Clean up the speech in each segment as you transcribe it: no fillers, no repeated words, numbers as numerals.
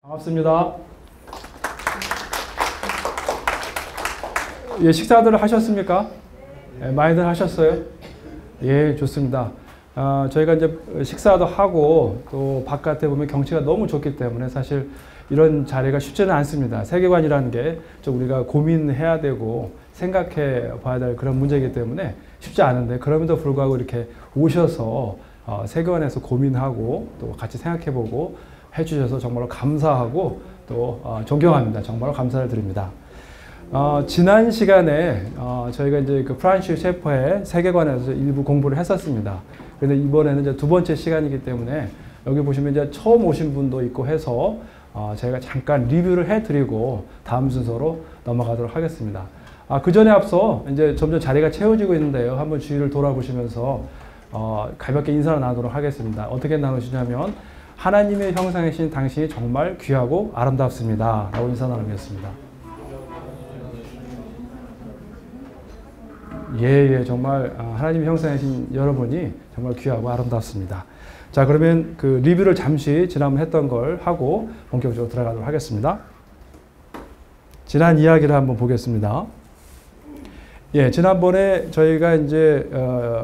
반갑습니다. 예, 식사들 하셨습니까? 예, 많이들 하셨어요? 예, 좋습니다. 저희가 이제 식사도 하고 또 바깥에 보면 경치가 너무 좋기 때문에 사실 이런 자리가 쉽지는 않습니다. 세계관이라는 게 좀 우리가 고민해야 되고 생각해 봐야 될 그런 문제이기 때문에 쉽지 않은데, 그럼에도 불구하고 이렇게 오셔서 세계관에서 고민하고 또 같이 생각해 보고 해주셔서 정말로 감사하고 또 존경합니다. 정말로 감사를 드립니다. 지난 시간에 저희가 이제 그 프란시스 셰퍼의 세계관에서 일부 공부를 했었습니다. 그런데 이번에는 이제 두 번째 시간이기 때문에 여기 보시면 이제 처음 오신 분도 있고 해서 제가 잠깐 리뷰를 해드리고 다음 순서로 넘어가도록 하겠습니다. 그 전에 앞서 이제 점점 자리가 채워지고 있는데요. 한번 주위를 돌아보시면서 가볍게 인사를 나누도록 하겠습니다. 어떻게 나누시냐면, 하나님의 형상이신 당신이 정말 귀하고 아름답습니다 라고 인사 나누겠습니다. 예, 정말 하나님의 형상이신 여러분이 정말 귀하고 아름답습니다. 자, 그러면 그 리뷰를 잠시 지난번 했던 걸 하고 본격적으로 들어가도록 하겠습니다. 지난 이야기를 한번 보겠습니다. 예, 지난번에 저희가 이제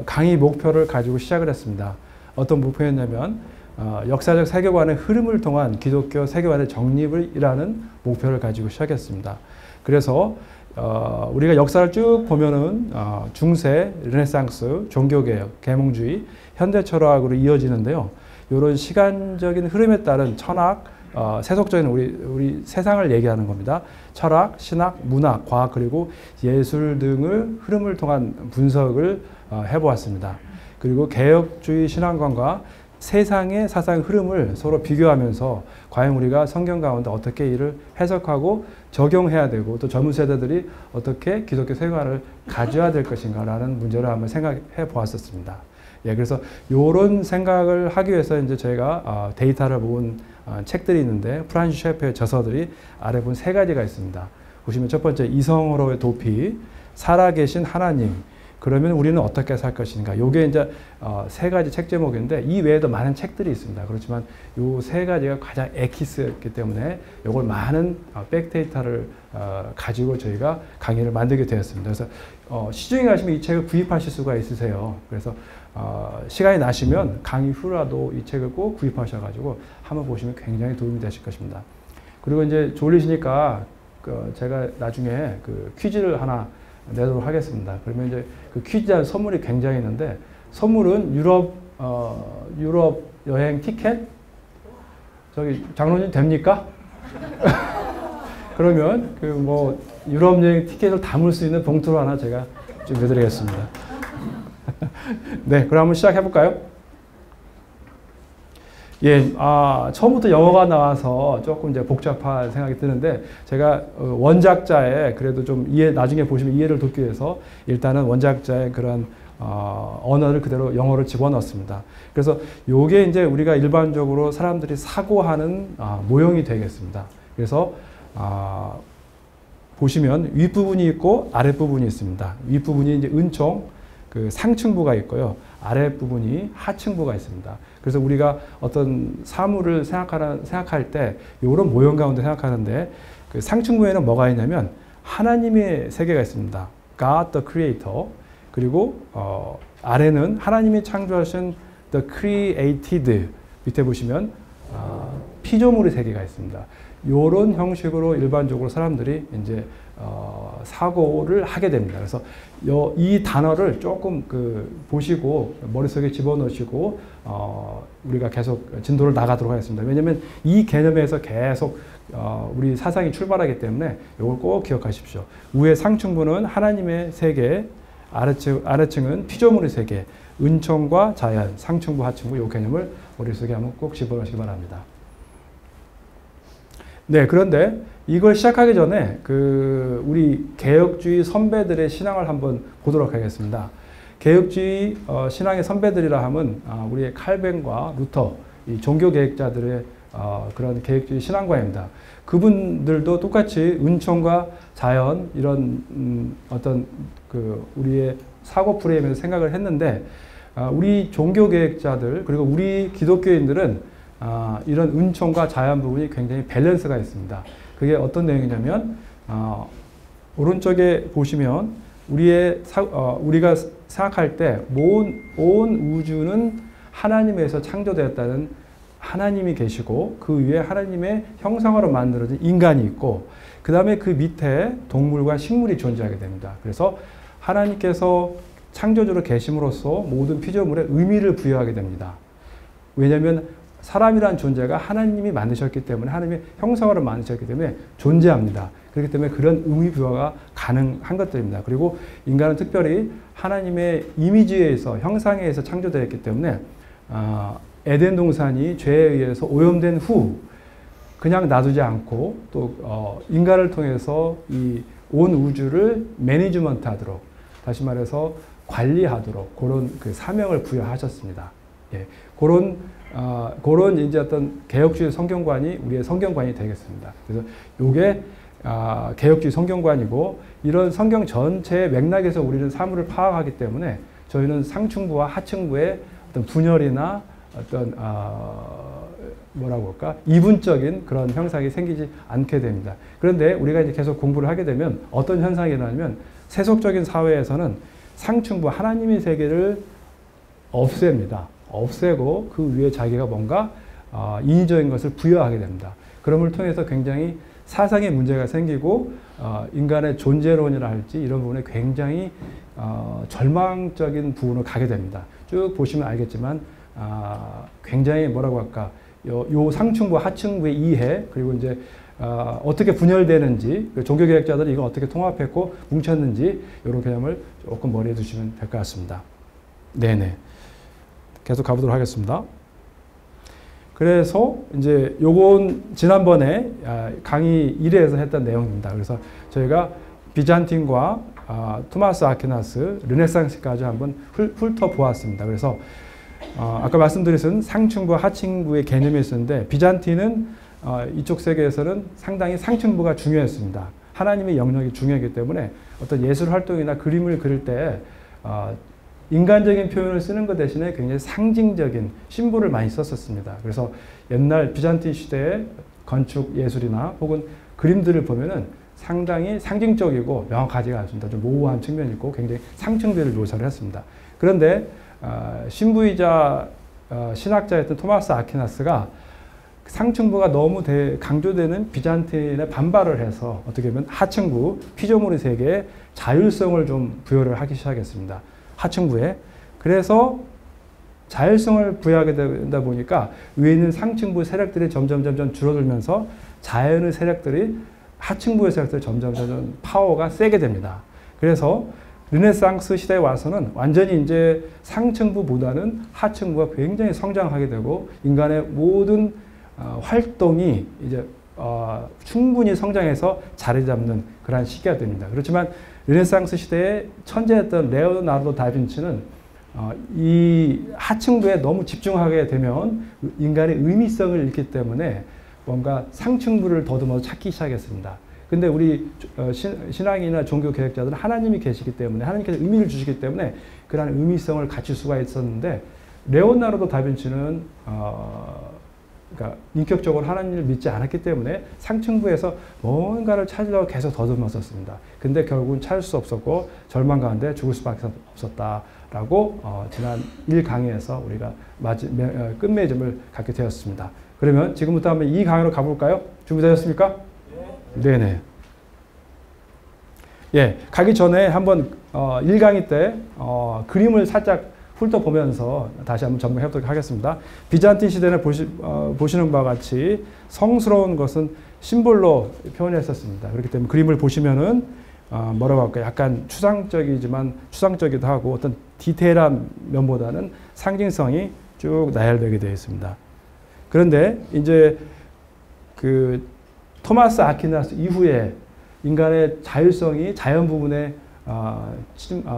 강의 목표를 가지고 시작을 했습니다. 어떤 목표였냐면 역사적 세계관의 흐름을 통한 기독교 세계관의 정립이라는 목표를 가지고 시작했습니다. 그래서 우리가 역사를 쭉 보면은 중세, 르네상스, 종교개혁, 계몽주의, 현대철학으로 이어지는데요. 이런 시간적인 흐름에 따른 철학, 세속적인 우리 세상을 얘기하는 겁니다. 철학, 신학, 문학, 과학, 그리고 예술 등을 흐름을 통한 분석을 해보았습니다. 그리고 개혁주의 신앙관과 세상의 사상 흐름을 서로 비교하면서 과연 우리가 성경 가운데 어떻게 이를 해석하고 적용해야 되고, 또 젊은 세대들이 어떻게 기독교 세계관을 가져야 될 것인가 라는 문제를 한번 생각해 보았었습니다. 예, 그래서 이런 생각을 하기 위해서 이제 저희가 데이터를 모은 책들이 있는데, 프란시스 셰퍼의 저서들이 아래 본 세 가지가 있습니다. 보시면 첫 번째, 이성으로의 도피, 살아계신 하나님, 그러면 우리는 어떻게 살 것인가. 요게 이제 세 가지 책 제목인데, 이 외에도 많은 책들이 있습니다. 그렇지만 요 세 가지가 가장 엑기스였기 때문에 요걸 많은 백데이터를 가지고 저희가 강의를 만들게 되었습니다. 그래서 시중에 가시면 이 책을 구입하실 수가 있으세요. 그래서 시간이 나시면 강의 후라도 이 책을 꼭 구입하셔가지고 한번 보시면 굉장히 도움이 되실 것입니다. 그리고 이제 졸리시니까 제가 나중에 그 퀴즈를 하나 내도록 하겠습니다. 그러면 이제 그 퀴즈한 선물이 굉장히 있는데, 선물은 유럽 여행 티켓? 저기 장로님 됩니까? 그러면 그 뭐 유럽 여행 티켓을 담을 수 있는 봉투를 하나 제가 준비해드리겠습니다. 네, 그럼 한번 시작해 볼까요? 예, 처음부터 영어가 나와서 조금 이제 복잡한 생각이 드는데, 제가 원작자의 그래도 좀 나중에 보시면 이해를 돕기 위해서 일단은 원작자의 그런 언어를 그대로 영어를 집어넣습니다. 그래서 요게 이제 우리가 일반적으로 사람들이 사고하는 모형이 되겠습니다. 그래서 보시면 윗부분이 있고 아랫부분이 있습니다. 윗부분이 이제 은총, 그 상층부가 있고요. 아랫부분이 하층부가 있습니다. 그래서 우리가 어떤 사물을 생각할 때 이런 모형 가운데 생각하는데, 그 상층부에는 뭐가 있냐면 하나님의 세계가 있습니다. God the Creator. 그리고 아래는 하나님이 창조하신 The Created. 밑에 보시면 피조물의 세계가 있습니다. 이런 형식으로 일반적으로 사람들이 이제 사고를 하게 됩니다. 그래서 이 단어를 조금 보시고 머릿속에 집어넣으시고 우리가 계속 진도를 나가도록 하겠습니다. 왜냐하면 이 개념에서 계속 우리 사상이 출발하기 때문에 이걸 꼭 기억하십시오. 위에 상층부는 하나님의 세계, 아래층은 피조물의 세계, 은총과 자연, 상층부, 하층부, 이 개념을 머릿속에 한번 꼭 집어넣으시기 바랍니다. 네, 그런데 이걸 시작하기 전에 우리 개혁주의 선배들의 신앙을 한번 보도록 하겠습니다. 개혁주의 신앙의 선배들이라 하면 우리의 칼뱅과 루터, 이 종교개혁자들의 그런 개혁주의 신앙과입니다. 그분들도 똑같이 은총과 자연, 이런 어떤 우리의 사고 프레임에서 생각을 했는데, 우리 종교개혁자들 그리고 우리 기독교인들은 이런 은총과 자연 부분이 굉장히 밸런스가 있습니다. 그게 어떤 내용이냐면 오른쪽에 보시면 우리가 생각할 때 온 우주는 하나님에서 창조되었다는 하나님이 계시고 그 위에 하나님의 형상으로 만들어진 인간이 있고 그 다음에 그 밑에 동물과 식물이 존재하게 됩니다. 그래서 하나님께서 창조주로 계심으로써 모든 피조물에 의미를 부여하게 됩니다. 왜냐하면 사람이란 존재가 하나님이 만드셨기 때문에 하나님의 형상으로 만드셨기 때문에 존재합니다. 그렇기 때문에 그런 의미 부여가 가능한 것들입니다. 그리고 인간은 특별히 하나님의 이미지에 의해서 형상에 의해서 창조되었기 때문에 에덴 동산이 죄에 의해서 오염된 후 그냥 놔두지 않고 또 인간을 통해서 이 온 우주를 매니지먼트 하도록 다시 말해서 관리하도록 그런 그 사명을 부여하셨습니다. 예, 그런 이제 어떤 개혁주의 성경관이 우리의 성경관이 되겠습니다. 그래서 요게 개혁주의 성경관이고 이런 성경 전체의 맥락에서 우리는 사물을 파악하기 때문에 저희는 상층부와 하층부의 어떤 분열이나 어떤 뭐라고 할까 이분적인 그런 형상이 생기지 않게 됩니다. 그런데 우리가 이제 계속 공부를 하게 되면 어떤 현상이 일어나면 세속적인 사회에서는 상층부 하나님의 세계를 없앱니다. 없애고 그 위에 자기가 뭔가 인위적인 것을 부여하게 됩니다. 그럼을 통해서 굉장히 사상의 문제가 생기고 인간의 존재론이라 할지 이런 부분에 굉장히 절망적인 부분으로 가게 됩니다. 쭉 보시면 알겠지만 굉장히 뭐라고 할까 요 상층부 하층부의 이해 그리고 이제 어떻게 분열되는지 종교개혁자들이 이걸 어떻게 통합했고 뭉쳤는지 이런 개념을 조금 머리에 두시면 될 것 같습니다. 네네. 계속 가보도록 하겠습니다. 그래서 이제 요건 지난번에 강의 1회에서 했던 내용입니다. 그래서 저희가 비잔틴과 토마스 아퀴나스, 르네상스까지 한번 훑어보았습니다. 그래서 아까 말씀드렸던 상층부, 하층부의 개념이 있었는데 비잔틴은 이쪽 세계에서는 상당히 상층부가 중요했습니다. 하나님의 영역이 중요하기 때문에 어떤 예술 활동이나 그림을 그릴 때 인간적인 표현을 쓰는 것 대신에 굉장히 상징적인 심볼을 많이 썼었습니다. 그래서 옛날 비잔틴 시대의 건축 예술이나 혹은 그림들을 보면은 상당히 상징적이고 명확하지가 않습니다. 좀 모호한 측면이 있고 굉장히 상층들을 묘사를 했습니다. 그런데 신부이자 신학자였던 토마스 아퀴나스가 상층부가 너무 강조되는 비잔틴에 반발을 해서 어떻게 보면 하층부, 피조물의 세계에 자율성을 좀 부여를 하기 시작했습니다. 하층부에. 그래서 자율성을 부여하게 되다 보니까 위에 있는 상층부 세력들이 점점 줄어들면서 자연의 세력들이 하층부의 세력들이 점점 파워가 세게 됩니다. 그래서 르네상스 시대에 와서는 완전히 이제 상층부보다는 하층부가 굉장히 성장하게 되고 인간의 모든 활동이 이제 충분히 성장해서 자리 잡는 그러한 시기가 됩니다. 그렇지만 르네상스 시대의 천재였던 레오나르도 다빈치는 이 하층부에 너무 집중하게 되면 인간의 의미성을 잃기 때문에 뭔가 상층부를 더듬어 찾기 시작했습니다. 근데 우리 신앙이나 종교 개혁자들은 하나님이 계시기 때문에 하나님께서 의미를 주시기 때문에 그러한 의미성을 갖출 수가 있었는데 레오나르도 다빈치는 그러니까 인격적으로 하나님을 믿지 않았기 때문에 상층부에서 뭔가를 찾으려고 계속 더듬었었습니다. 근데 결국은 찾을 수 없었고 절망 가운데 죽을 수밖에 없었다라고 지난 1강의에서 우리가 끝맺음을 갖게 되었습니다. 그러면 지금부터 한번 이 강의로 가볼까요? 준비되셨습니까? 네네. 예, 가기 전에 한번 1강의 때 그림을 살짝 훑어보면서 다시 한번 점검해 보도록 하겠습니다. 비잔틴 시대는 보시는 바와 같이 성스러운 것은 심볼로 표현했었습니다. 그렇기 때문에 그림을 보시면은 뭐라고 할까요? 약간 추상적이기도 하고 어떤 디테일한 면보다는 상징성이 쭉 나열되게 되어 있습니다. 그런데 이제 그 토마스 아퀴나스 이후에 인간의 자율성이 자연 부분에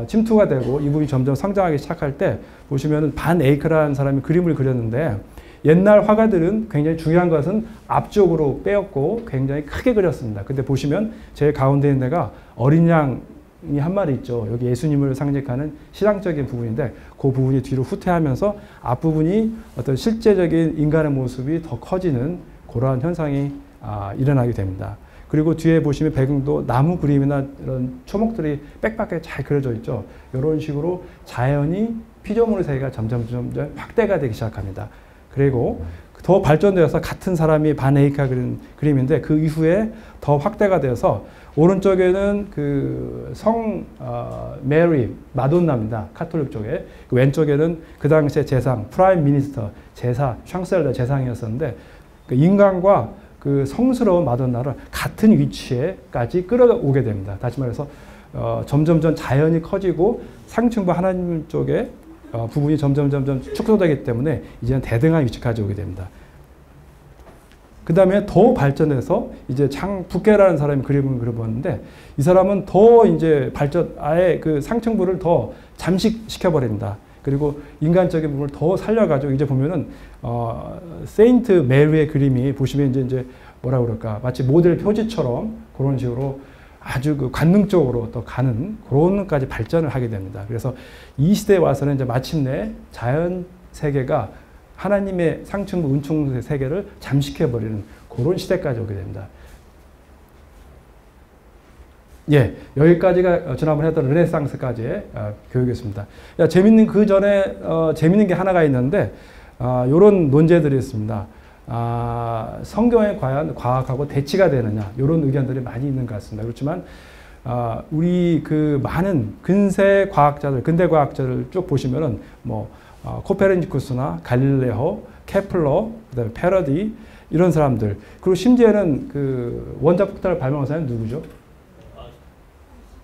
침투가 되고 이 부분이 점점 성장하기 시작할 때 보시면은 반 에이크라는 사람이 그림을 그렸는데 옛날 화가들은 굉장히 중요한 것은 앞쪽으로 빼었고 굉장히 크게 그렸습니다. 근데 보시면 제 가운데 있는 데가 어린 양이 한 마리 있죠. 여기 예수님을 상징하는 신앙적인 부분인데 그 부분이 뒤로 후퇴하면서 앞부분이 어떤 실제적인 인간의 모습이 더 커지는 그러한 현상이 일어나게 됩니다. 그리고 뒤에 보시면 배경도 나무 그림이나 이런 초목들이 빽빽하게 잘 그려져 있죠. 이런 식으로 자연이 피조물의 세계가 점점 확대가 되기 시작합니다. 그리고 더 발전되어서 같은 사람이 바네이카 그린 그림인데 그 이후에 더 확대가 되어서 오른쪽에는 메리 마돈나입니다. 카톨릭 쪽에. 그 왼쪽에는 그 당시에 재상 프라임 미니스터 제사 샹셀러 재상이었었는데 그 인간과 그 성스러운 마돈나를 같은 위치에까지 끌어오게 됩니다. 다시 말해서 점점점 자연이 커지고 상층부 하나님 쪽에 부분이 점점 축소되기 때문에 이제는 대등한 위치까지 오게 됩니다. 그 다음에 더 발전해서 이제 부케라는 사람이 그림을 그려보는데 이 사람은 더 이제 아예 그 상층부를 더 잠식시켜 버립니다. 그리고 인간적인 부분을 더 살려가지고 이제 보면은 세인트 메리의 그림이 보시면 이제 뭐라 그럴까 마치 모델 표지처럼 그런 식으로 아주 그 관능적으로 또 가는 그런까지 발전을 하게 됩니다. 그래서 이 시대에 와서는 이제 마침내 자연 세계가 하나님의 상층부 은총의 세계를 잠식해버리는 그런 시대까지 오게 됩니다. 예, 여기까지가 지난번에 했던 르네상스까지의 교육이었습니다. 재밌는 그 전에 재밌는 게 하나가 있는데 이런 논제들이 있습니다. 성경에 과연 과학하고 대치가 되느냐 이런 의견들이 많이 있는 것 같습니다. 그렇지만 우리 그 많은 근대 과학자들 쭉 보시면은 뭐 코페르니쿠스나 갈릴레오, 케플러, 그다음에 패러디 이런 사람들 그리고 심지어는 그 원자 폭탄을 발명한 사람이 누구죠?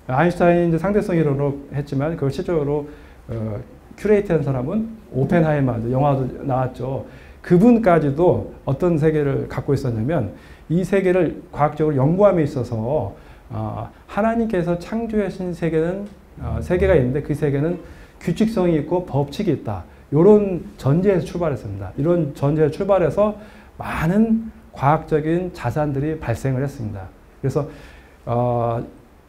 아인슈타인이 이제 상대성 이론으로 했지만 그걸 실제로 큐레이트한 사람은 오펜하이머, 영화도 나왔죠. 그분까지도 어떤 세계를 갖고 있었냐면 이 세계를 과학적으로 연구함에 있어서 하나님께서 창조하신 세계는 세계가 있는데 그 세계는 규칙성이 있고 법칙이 있다. 이런 전제에서 출발했습니다. 이런 전제에서 출발해서 많은 과학적인 자산들이 발생을 했습니다. 그래서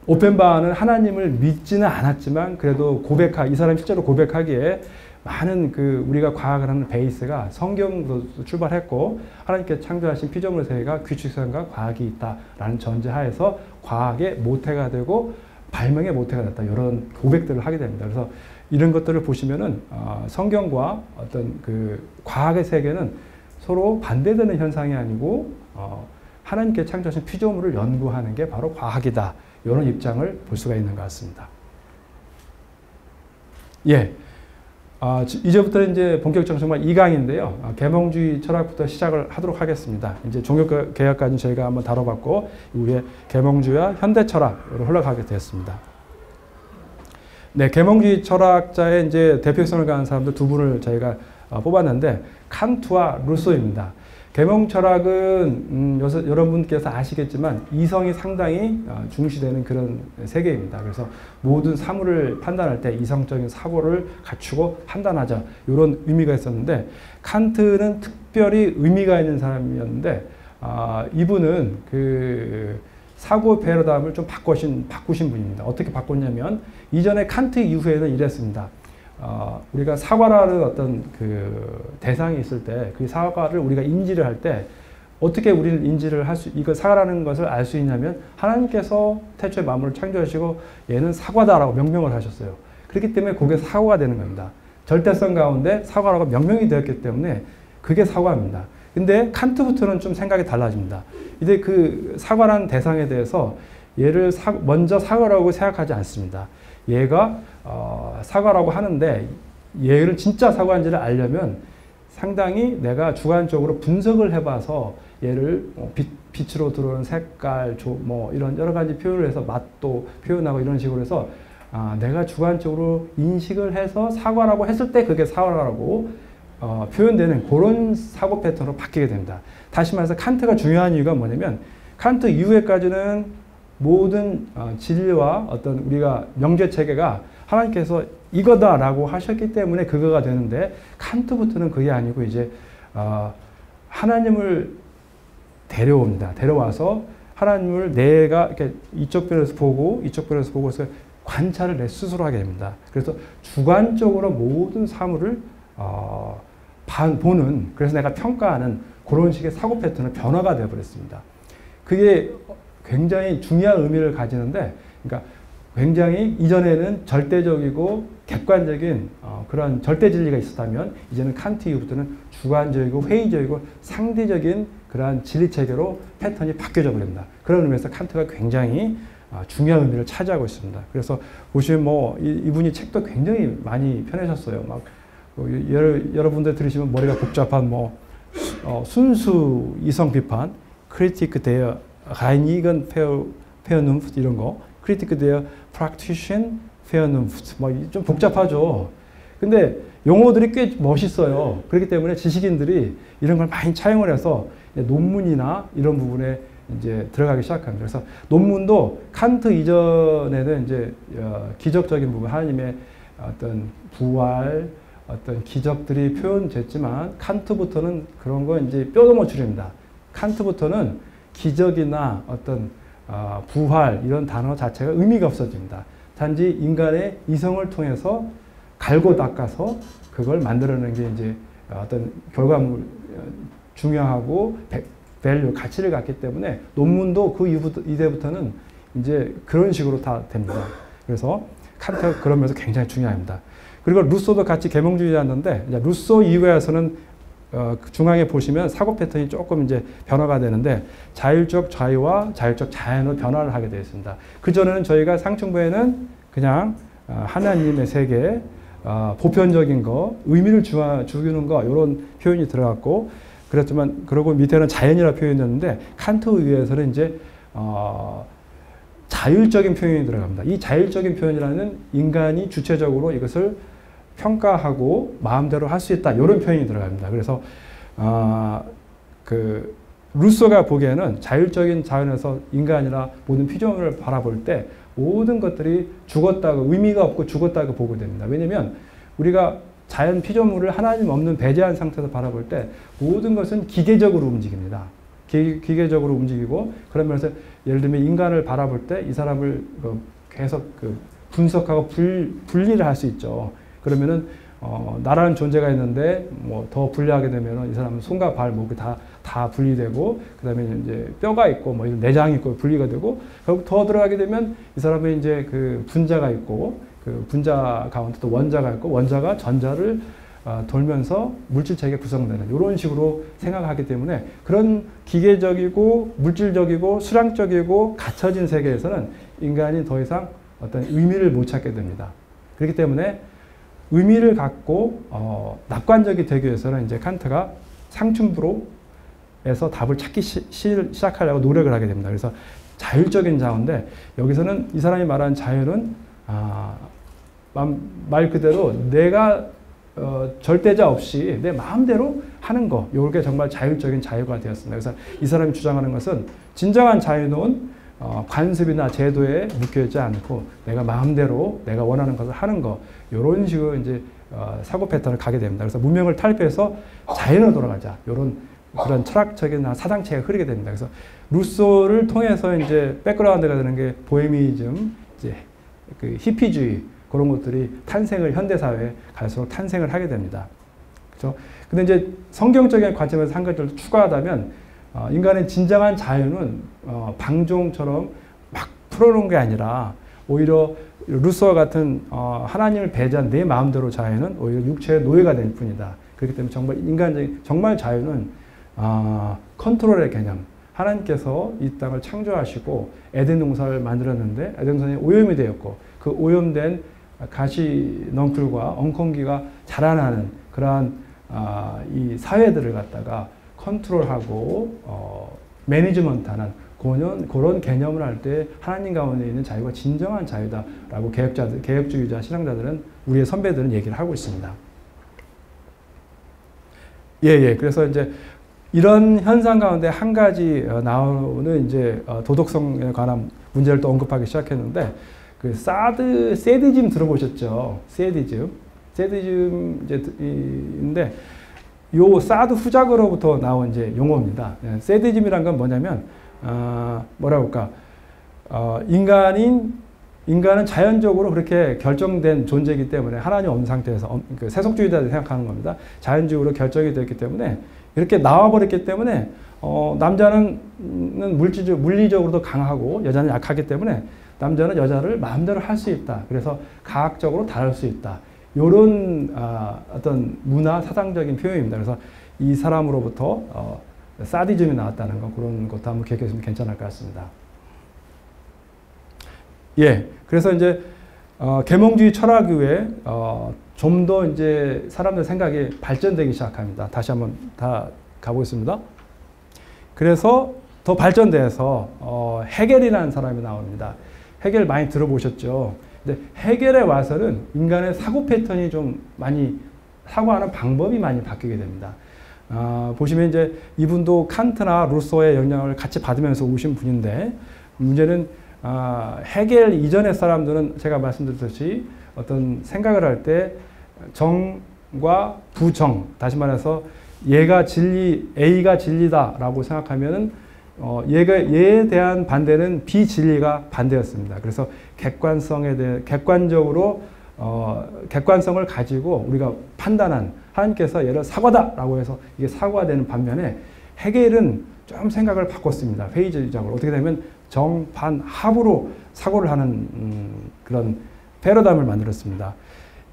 오펜바흐는 하나님을 믿지는 않았지만 그래도 이 사람이 실제로 고백하기에 많은 우리가 과학을 하는 베이스가 성경으로 출발했고 하나님께서 창조하신 피조물 세계가 규칙성과 과학이 있다라는 전제하에서 과학의 모태가 되고 발명의 모태가 됐다. 이런 고백들을 하게 됩니다. 그래서 이런 것들을 보시면은 성경과 어떤 과학의 세계는 서로 반대되는 현상이 아니고 하나님께서 창조하신 피조물을 연구하는 게 바로 과학이다. 이런 입장을 볼 수가 있는 것 같습니다. 예. 이제부터 이제 본격적으로 정말 2강인데요. 계몽주의 철학부터 시작을 하도록 하겠습니다. 이제 종교개혁까지는 저희가 한번 다뤄봤고, 이후에 계몽주의와 현대 철학으로 흘러가게 되었습니다. 네, 계몽주의 철학자의 이제 대표성을 가진 사람들 두 분을 저희가 뽑았는데, 칸트와 루소입니다. 계몽 철학은 여러분께서 아시겠지만 이성이 상당히 중시되는 그런 세계입니다. 그래서 모든 사물을 판단할 때 이성적인 사고를 갖추고 판단하자 이런 의미가 있었는데 칸트는 특별히 의미가 있는 사람이었는데 이분은 사고 패러다임을 좀 바꾸신 분입니다. 어떻게 바꿨냐면 이전에 칸트 이후에는 이랬습니다. 우리가 사과라는 어떤 대상이 있을 때 그 사과를 우리가 인지를 할 때 어떻게 우리는 인지를 이거 사과라는 것을 알 수 있냐면 하나님께서 태초에 만물을 창조하시고 얘는 사과다라고 명명을 하셨어요. 그렇기 때문에 그게 사과가 되는 겁니다. 절대성 가운데 사과라고 명명이 되었기 때문에 그게 사과입니다. 근데 칸트부터는 좀 생각이 달라집니다. 이제 사과라는 대상에 대해서 얘를 먼저 사과라고 생각하지 않습니다. 얘가 사과라고 하는데 얘를 진짜 사과인지를 알려면 상당히 내가 주관적으로 분석을 해봐서 얘를 빛으로 들어오는 색깔, 이런 여러 가지 표현을 해서 맛도 표현하고 이런 식으로 해서 내가 주관적으로 인식을 해서 사과라고 했을 때 그게 사과라고 표현되는 그런 사고 패턴으로 바뀌게 됩니다. 다시 말해서 칸트가 중요한 이유가 뭐냐면 칸트 이후에까지는 모든 진리와 어떤 우리가 명제 체계가 하나님께서 이거다라고 하셨기 때문에 그거가 되는데 칸트부터는 그게 아니고 이제 하나님을 데려옵니다. 데려와서 하나님을 내가 이렇게 이쪽 편에서 보고 이쪽 편에서 보고 해서 관찰을 내 스스로 하게 됩니다. 그래서 주관적으로 모든 사물을 보는, 그래서 내가 평가하는 그런 식의 사고 패턴의 변화가 되어버렸습니다. 그게 굉장히 중요한 의미를 가지는데, 그러니까 굉장히 이전에는 절대적이고 객관적인 그런 절대 진리가 있었다면, 이제는 칸트 이후부터는 주관적이고 회의적이고 상대적인 그러한 진리 체계로 패턴이 바뀌어져 버립니다. 그런 의미에서 칸트가 굉장히 중요한 의미를 차지하고 있습니다. 그래서 보시면 뭐 이분이 책도 굉장히 많이 펴내셨어요. 막 여러분들 들으시면 머리가 복잡한 뭐 순수 이성 비판, 크리티크 데어 라이니건 페어눈프트 이런 거, 크리티크 데어 프락티션 페어눈프트 뭐 좀 복잡하죠. 근데 용어들이 꽤 멋있어요. 그렇기 때문에 지식인들이 이런 걸 많이 차용을 해서 논문이나 이런 부분에 이제 들어가기 시작합니다. 그래서 논문도 칸트 이전에는 이제 기적적인 부분, 하나님의 어떤 부활, 어떤 기적들이 표현됐지만 칸트부터는 그런 거 이제 뼈도 줄입니다. 칸트부터는 기적이나 어떤 부활 이런 단어 자체가 의미가 없어집니다. 단지 인간의 이성을 통해서 갈고 닦아서 그걸 만들어내는 게 이제 어떤 결과물 중요하고 밸류 가치를 갖기 때문에 논문도 그 이때부터는 이제 그런 식으로 다 됩니다. 그래서 칸트가 그러면서 굉장히 중요합니다. 그리고 루소도 같이 계몽주의자였는데 루소 이후에서는 중앙에 보시면 사고 패턴이 조금 이제 변화가 되는데 자율적 자유와 자율적 자연으로 변화를 하게 되어 있습니다. 그 전에는 저희가 상층부에는 그냥 하나님의 세계, 보편적인 거, 의미를 주는 거 이런 표현이 들어갔고 그렇지만 그러고 밑에는 자연이라고 표현했는데 칸트 의회에서는 이제 자율적인 표현이 들어갑니다. 이 자율적인 표현이라는 인간이 주체적으로 이것을 평가하고 마음대로 할 수 있다 이런 표현이 들어갑니다. 그래서 그 루소가 보기에는 자율적인 자연에서 인간이나 모든 피조물을 바라볼 때 모든 것들이 죽었다고 의미가 없고 죽었다고 보게 됩니다. 왜냐하면 우리가 자연 피조물을 하나님 없는 배제한 상태에서 바라볼 때 모든 것은 기계적으로 움직입니다. 기계적으로 움직이고 그런 면에서 예를 들면 인간을 바라볼 때 이 사람을 계속 분석하고 분리를 할 수 있죠. 그러면은 나라는 존재가 있는데 뭐 더 분리하게 되면은 이 사람은 손과 발, 목이 다 분리되고 그다음에 이제 뼈가 있고 뭐 이런 내장이 있고 분리가 되고 결국 더 들어가게 되면 이 사람은 이제 그 분자가 있고 그 분자 가운데 또 원자가 있고 원자가 전자를 돌면서 물질체계가 구성되는 이런 식으로 생각하기 때문에 그런 기계적이고 물질적이고 수량적이고 갖춰진 세계에서는 인간이 더 이상 어떤 의미를 못 찾게 됩니다. 그렇기 때문에 의미를 갖고 낙관적이 되기 위해서는 이제 칸트가 상층부로에서 답을 찾기 시작하려고 노력을 하게 됩니다. 그래서 자율적인 자유인데 여기서는 이 사람이 말하는 자유는 말 그대로 내가 절대자 없이 내 마음대로 하는 거, 이게 정말 자율적인 자유가 되었습니다. 그래서 이 사람이 주장하는 것은 진정한 자유는 관습이나 제도에 묶여있지 않고 내가 마음대로 내가 원하는 것을 하는 거, 이런 식으로 이제 사고 패턴을 가게 됩니다. 그래서 문명을 탈피해서 자연으로 돌아가자, 이런 그런 철학적인 사상체가 흐르게 됩니다. 그래서 루소를 통해서 이제 백그라운드가 되는 게 보헤미즘, 이제 그 히피주의 그런 것들이 탄생을 현대사회에 갈수록 탄생을 하게 됩니다. 그렇죠? 근데 이제 성경적인 관점에서 한 가지를 추가하자면 인간의 진정한 자유는 방종처럼 막 풀어놓은 게 아니라 오히려 루소와 같은 하나님을 배제한 내 마음대로 자유는 오히려 육체의 노예가 될 뿐이다. 그렇기 때문에 정말 인간적인 정말 자유는 컨트롤의 개념. 하나님께서 이 땅을 창조하시고 에덴 동산을 만들었는데 에덴 동산이 오염이 되었고 그 오염된 가시 넝쿨과 엉겅퀴가 자라나는 그러한 이 사회들을 갖다가 컨트롤하고 매니지먼트하는 그런 개념을 할 때 하나님 가운데 있는 자유가 진정한 자유다라고 개혁주의자 신앙자들은 우리의 선배들은 얘기를 하고 있습니다. 그래서 이제 이런 현상 가운데 한 가지 나오는 이제 도덕성에 관한 문제를 또 언급하기 시작했는데 그 세디즘 들어보셨죠? 세디즘 이제인데 요 사드 후작으로부터 나온 이제 용어입니다. 세디즘이란 건 뭐냐면 뭐라 볼까? 인간은 자연적으로 그렇게 결정된 존재이기 때문에 하나님 없는 상태에서 그 세속주의자들 생각하는 겁니다. 자연적으로 결정이 됐기 때문에 이렇게 나와버렸기 때문에 남자는 물리적으로도 강하고 여자는 약하기 때문에 남자는 여자를 마음대로 할 수 있다. 그래서 가학적으로 다룰 수 있다. 이런 어떤 문화 사상적인 표현입니다. 그래서 이 사람으로부터 사디즘이 나왔다는 거 그런 것도 한번 기억했으면 괜찮을 것 같습니다. 예, 그래서 이제 계몽주의 철학 이후에 좀 더 이제 사람들 생각이 발전되기 시작합니다. 다시 한번 다 가보겠습니다. 그래서 더 발전돼서 헤겔이라는 사람이 나옵니다. 헤겔 많이 들어보셨죠? 근데 헤겔에 와서는 인간의 사고 패턴이 좀 많이 사고하는 방법이 많이 바뀌게 됩니다. 보시면 이제 이분도 칸트나 루소의 영향을 같이 받으면서 오신 분인데 문제는 헤겔 이전의 사람들은 제가 말씀드렸듯이 어떤 생각을 할 때 정과 부정, 다시 말해서 얘가 진리, A가 진리다라고 생각하면은 얘에 대한 반대는 비진리가 반대였습니다. 그래서 객관성에 대해 객관적으로 객관성을 가지고 우리가 판단한 하나님께서 얘를 사과다라고 해서 이게 사과가 되는 반면에 헤겔은 좀 생각을 바꿨습니다. 회의적으로 어떻게 되면 정반합으로 사고를 하는 그런 패러다임을 만들었습니다.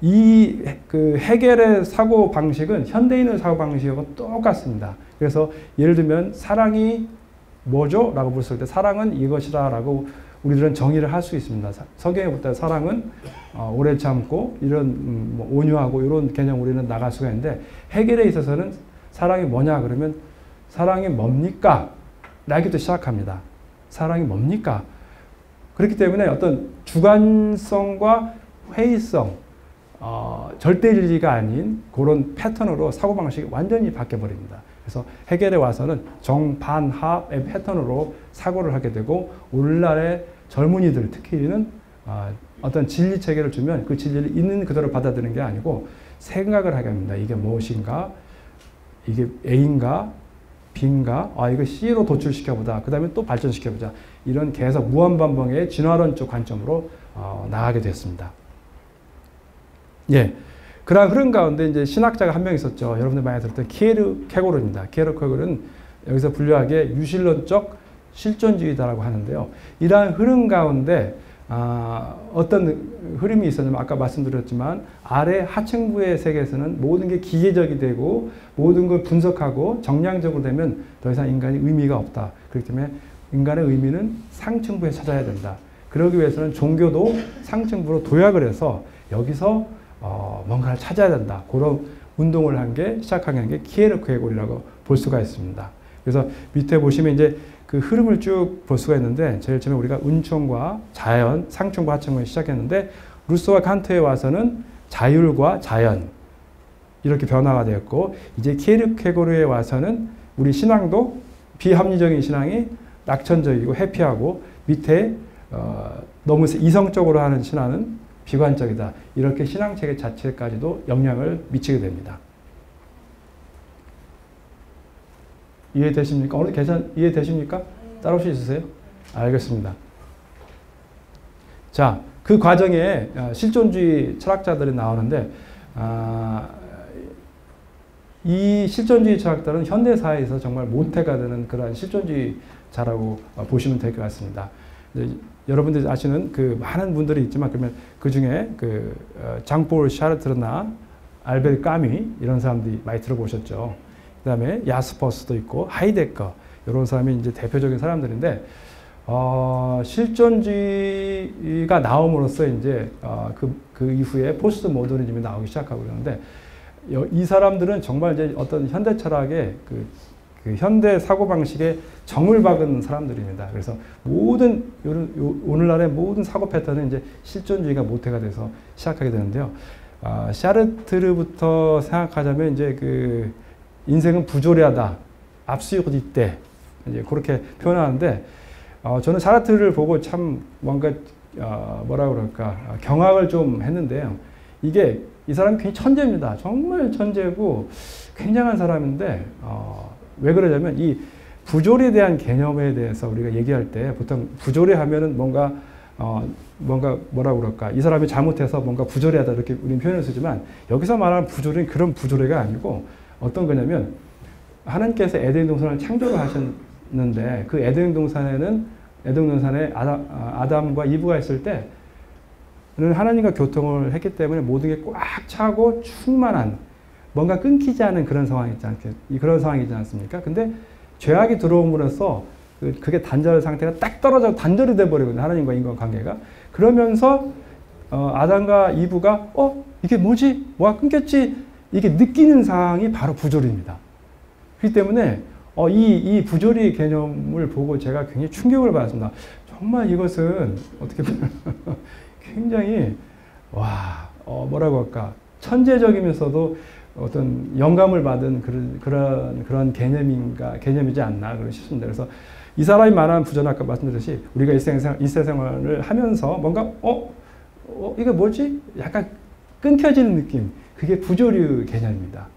이 그 헤겔의 사고 방식은 현대인의 사고 방식하고 똑같습니다. 그래서 예를 들면 사랑이 뭐죠? 라고 물었을 때 사랑은 이것이다 라고 우리들은 정의를 할 수 있습니다. 성경에 볼 때 사랑은 오래 참고 이런 뭐 온유하고 이런 개념 우리는 나갈 수가 있는데 헤겔에 있어서는 사랑이 뭐냐 그러면 사랑이 뭡니까? 라기부터 시작합니다. 사랑이 뭡니까? 그렇기 때문에 어떤 주관성과 회의성 절대진리가 아닌 그런 패턴으로 사고방식이 완전히 바뀌어버립니다. 그래서 헤겔에 와서는 정반합의 패턴으로 사고를 하게 되고 오늘날의 젊은이들 특히는 어떤 진리 체계를 주면 그 진리를 있는 그대로 받아들이는 게 아니고 생각을 하게 합니다. 이게 무엇인가? 이게 A인가? B인가? 이거 C로 도출시켜보자. 그 다음에 또 발전시켜보자. 이런 계속 무한반복의 진화론적 관점으로 나가게 됐습니다. 예. 그러한 흐름 가운데 이제 신학자가 한 명 있었죠. 여러분들 많이 들었던 키에르케고르입니다. 키에르케고르는 여기서 분류하기에 유실론적 실존주의다라고 하는데요. 이러한 흐름 가운데 어떤 흐름이 있었냐면 아까 말씀드렸지만 아래 하층부의 세계에서는 모든 게 기계적이 되고 모든 걸 분석하고 정량적으로 되면 더 이상 인간이 의미가 없다. 그렇기 때문에 인간의 의미는 상층부에 찾아야 된다. 그러기 위해서는 종교도 상층부로 도약을 해서 여기서 뭔가를 찾아야 된다. 그런 운동을 시작한 게 키에르케고르라고 볼 수가 있습니다. 그래서 밑에 보시면 이제 그 흐름을 쭉 볼 수가 있는데 제일 처음에 우리가 은총과 자연, 상층과 하층을 시작했는데 루소와 칸트에 와서는 자율과 자연 이렇게 변화가 되었고 이제 키에르케고르에 와서는 우리 신앙도 비합리적인 신앙이 낙천적이고 회피하고 밑에 너무 이성적으로 하는 신앙은 비관적이다. 이렇게 신앙체계 자체까지도 영향을 미치게 됩니다. 이해되십니까? 오늘 이해되십니까? 따라올 수 있으세요? 알겠습니다. 자, 그 과정에 실존주의 철학자들이 나오는데 이 실존주의 철학자들은 현대사회에서 정말 모태가 되는 그런 실존주의자라고 보시면 될 것 같습니다. 여러분들이 아시는 그 많은 분들이 있지만 그러면 그 중에 그 장폴 샤르트르나 알베르 까미 이런 사람들이 많이 들어보셨죠. 그 다음에 야스퍼스도 있고 하이데거 이런 사람이 이제 대표적인 사람들인데 실존주의가 나옴으로써 이제 그 이후에 포스트 모더니즘이 나오기 시작하고 그러는데 이 사람들은 정말 이제 어떤 현대 철학의 그 현대 사고방식에 정을 박은 사람들입니다. 그래서 오늘날의 모든 사고 패턴은 이제 실존주의가 모태가 돼서 시작하게 되는데요. 샤르트르부터 생각하자면 이제 그 인생은 부조리하다, 압수요구디 때 이제 그렇게 표현하는데 저는 샤르트르를 보고 참 뭔가 뭐라 그럴까 경악을 좀 했는데요. 이게 이 사람이 굉장히 천재입니다. 정말 천재고 굉장한 사람인데 왜 그러냐면 이 부조리에 대한 개념에 대해서 우리가 얘기할 때 보통 부조리 하면은 뭔가 뭔가 뭐라고 그럴까, 이 사람이 잘못해서 뭔가 부조리하다 이렇게 우리는 표현을 쓰지만 여기서 말하는 부조리는 그런 부조리가 아니고 어떤 거냐면 하나님께서 에덴 동산을 창조를 하셨는데 그 에덴 동산에 아담과 이브가 있을 때는 하나님과 교통을 했기 때문에 모든 게 꽉 차고 충만한 뭔가 끊기지 않은 그런 그런 상황이지 않습니까? 근데 죄악이 들어옴으로써 그게 단절 상태가 딱 떨어져 단절이 돼버리거든요. 하나님과 인간 관계가. 그러면서 아담과 이브가 이게 뭐지? 뭐가 끊겼지? 이게 느끼는 상황이 바로 부조리입니다. 그렇기 때문에 이 부조리 개념을 보고 제가 굉장히 충격을 받았습니다. 정말 이것은 어떻게 보면 굉장히 뭐라고 할까, 천재적이면서도 어떤 영감을 받은 그런 개념이지 않나 그런 싶습니다. 그래서 이 사람이 말한 부조는 아까 말씀드렸듯이 우리가 일생생활을 하면서 뭔가 이게 뭐지? 약간 끊겨지는 느낌. 그게 부조리 개념입니다.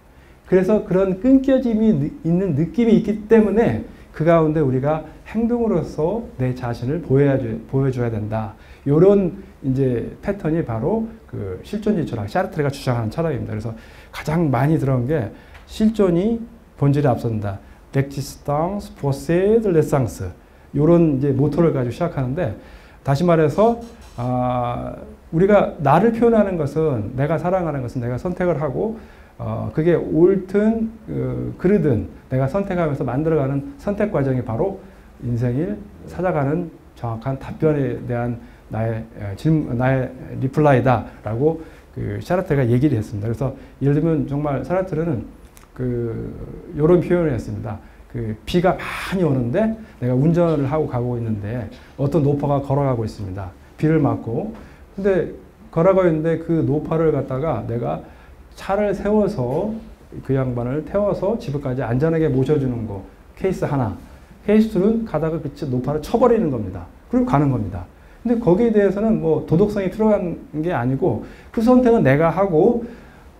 그래서 그런 끊겨짐이 있는 느낌이 있기 때문에 그 가운데 우리가 행동으로서 내 자신을 보여줘야 된다. 요런 이제 패턴이 바로 그 실존주의 철학, 샤르트르가 주장하는 철학입니다. 그래서 가장 많이 들어온 게 실존이 본질에 앞선다. l'existence possède l'essence. 요런 이제 모토를 가지고 시작하는데, 다시 말해서 우리가 나를 표현하는 것은, 내가 사랑하는 것은 내가 선택을 하고 그게 옳든 그르든 내가 선택하면서 만들어가는 선택 과정이 바로 인생을 찾아가는 정확한 답변에 대한 나의 리플라이다라고 샤르트르가 얘기를 했습니다. 그래서 예를 들면 정말 샤르트르는 요런 표현을 했습니다. 비가 많이 오는데 내가 운전을 하고 가고 있는데 어떤 노파가 걸어가고 있습니다. 비를 맞고. 근데 걸어가고 있는데 그 노파를 갖다가 내가 차를 세워서 그 양반을 태워서 집까지 안전하게 모셔주는 거. 케이스 하나. 케이스 2는 가다가 그 노파를 쳐버리는 겁니다. 그리고 가는 겁니다. 근데 거기에 대해서는 뭐 도덕성이 필요한 게 아니고 그 선택은 내가 하고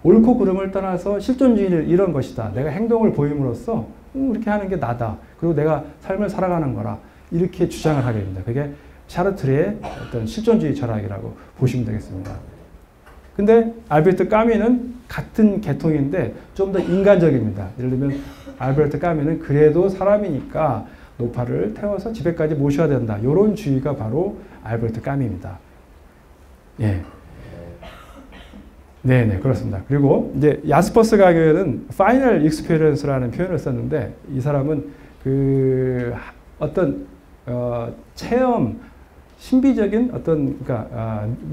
옳고 그름을 떠나서 실존주의를 이런 것이다. 내가 행동을 보임으로써 이렇게 하는 게 나다. 그리고 내가 삶을 살아가는 거라. 이렇게 주장을 하게 됩니다. 그게 샤르트르의 어떤 실존주의 철학이라고 보시면 되겠습니다. 근데 알베르트 까미는 같은 계통인데 좀 더 인간적입니다. 예를 들면 알베르트 까미는 그래도 사람이니까 노파를 태워서 집에까지 모셔야 된다. 이런 주의가 바로 알베르트 까미입니다. 예. 네네, 그렇습니다. 그리고 이제 야스퍼스 가게는 파이널 익스피리언스라는 표현을 썼는데, 이 사람은 어떤 체험, 신비적인 어떤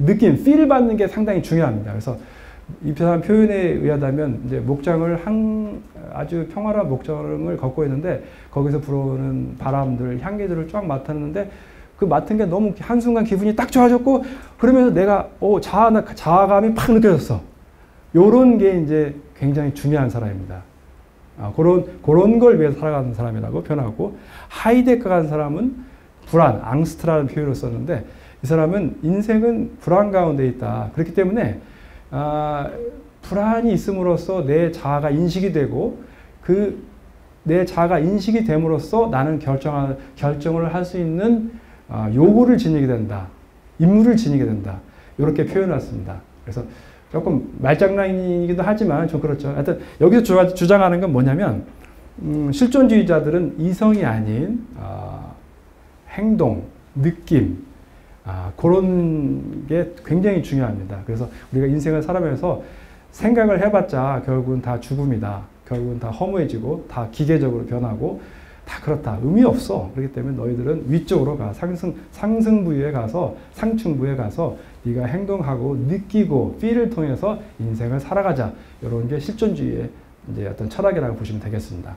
느낌, 필 받는 게 상당히 중요합니다. 그래서 이 사람 표현에 의하다면 이제 목장을 아주 평화로운 목장을 걷고 있는데 거기서 불어오는 바람들, 향기들을 쫙 맡았는데 그 맡은 게 너무 한순간 기분이 딱 좋아졌고 그러면서 내가 자아감이 팍 느껴졌어. 요런 게 이제 굉장히 중요한 사람입니다. 그런 걸 위해서 살아가는 사람이라고 표현하고, 하이데커 같은 사람은 불안, 앙스트라는 표현을 썼는데 이 사람은 인생은 불안 가운데 있다. 그렇기 때문에 불안이 있음으로써 내 자아가 인식이 되고 내 자아가 인식이 됨으로써 나는 결정을 할 수 있는 요구를 지니게 된다. 임무를 지니게 된다. 이렇게 표현했습니다. 그래서 조금 말장난이기도 하지만 좀 그렇죠. 하여튼 여기서 주장하는 건 뭐냐면 실존주의자들은 이성이 아닌 행동, 느낌, 그런 게 굉장히 중요합니다. 그래서 우리가 인생을 살아가면서 생각을 해봤자 결국은 다 죽음이다. 결국은 다 허무해지고 다 기계적으로 변하고 다 그렇다. 의미 없어. 그렇기 때문에 너희들은 위쪽으로 가. 상승부에 가서, 상층부에 가서 네가 행동하고 느끼고 필을 통해서 인생을 살아가자. 이런 게 실존주의의 이제 어떤 철학이라고 보시면 되겠습니다.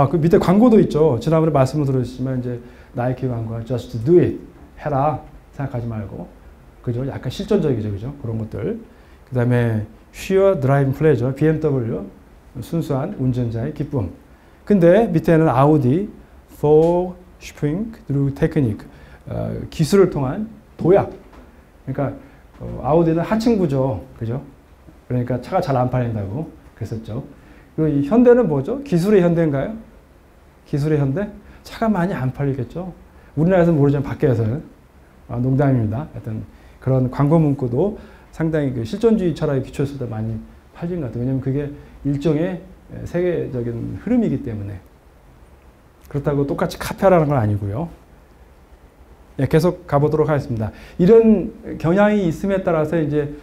그 밑에 광고도 있죠. 지난번에 말씀을 드렸지만 이제 나이키 광고가 just do it. 해라. 생각하지 말고. 그죠? 약간 실존적이죠. 그죠? 그런 것들. 그 다음에 sheer driving pleasure. BMW. 순수한 운전자의 기쁨. 근데 밑에는 아우디 for shipping through technique. 기술을 통한 도약. 그러니까 아우디는 하층부죠. 그죠? 그러니까 차가 잘 안 팔린다고 그랬었죠. 그리고 이 현대는 뭐죠? 기술의 현대인가요? 기술의 현대? 차가 많이 안 팔리겠죠. 우리나라에서는 모르지만 밖에서는 농담입니다. 하여튼 그런 광고 문구도 상당히 그 실존주의 철학에 기초해서 많이 팔린 것 같아요. 왜냐하면 그게 일종의 세계적인 흐름이기 때문에. 그렇다고 똑같이 카피하라는 건 아니고요. 예, 계속 가보도록 하겠습니다. 이런 경향이 있음에 따라서 이제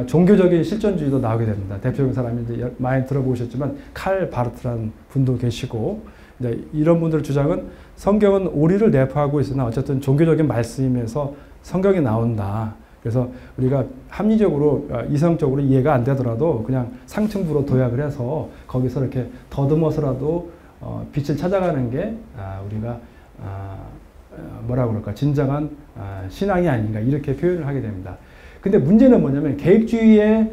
종교적인 실존주의도 나오게 됩니다. 대표적인 사람이 이제 많이 들어보셨지만 칼 바르트라는 분도 계시고, 이제 이런 분들의 주장은 성경은 오리를 내포하고 있으나 어쨌든 종교적인 말씀에서 성경이 나온다. 그래서 우리가 합리적으로 이성적으로 이해가 안 되더라도 그냥 상층부로 도약을 해서 거기서 이렇게 더듬어서라도 빛을 찾아가는 게 우리가 뭐라 그럴까 진정한 신앙이 아닌가 이렇게 표현을 하게 됩니다. 근데 문제는 뭐냐면 계획주의에